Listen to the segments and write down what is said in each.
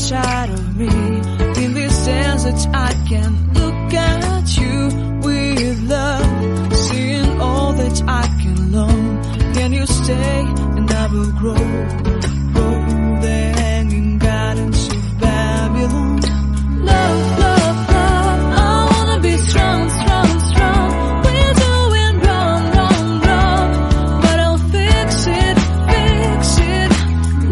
inside of me. In this dance that I can look at you with love, seeing all that I can learn. Can you stay and I will grow the hanging gardens of Babylon. Love, love, love, I wanna be strong, strong, strong. We're doing wrong, wrong, wrong, but I'll fix it, fix it.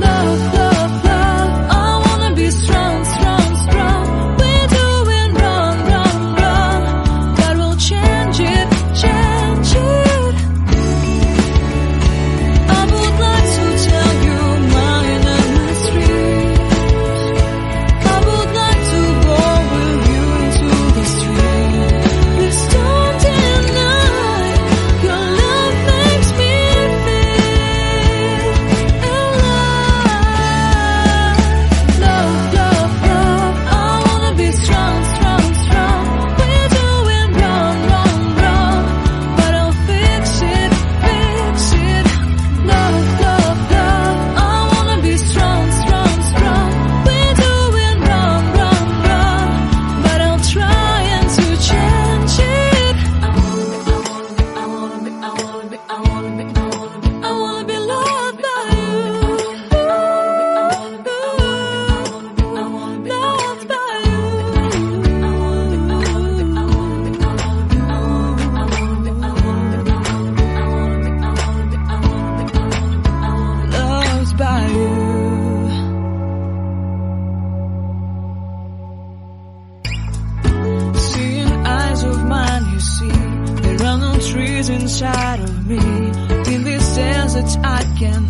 Love, love, love, I wanna be strong, strong, strong. We're doing wrong, wrong, wrong, but we'll change it, change it. I would like to tell you mine and my street. I would like to go with you into the street. Please don't deny, your love makes me feel alive. Love, love, love, I wanna be strong, strong, strong. We're doing wrong, wrong, wrong, but I'll fix it, fix it. Love, love, love, I wanna be strong, strong, strong. We're doing wrong, wrong, wrong, but I'll try and to change it. I wanna be loved by you. Loved by Loved by you. Seeing eyes of mine, you see, there are no trees inside of me. In this dance that I can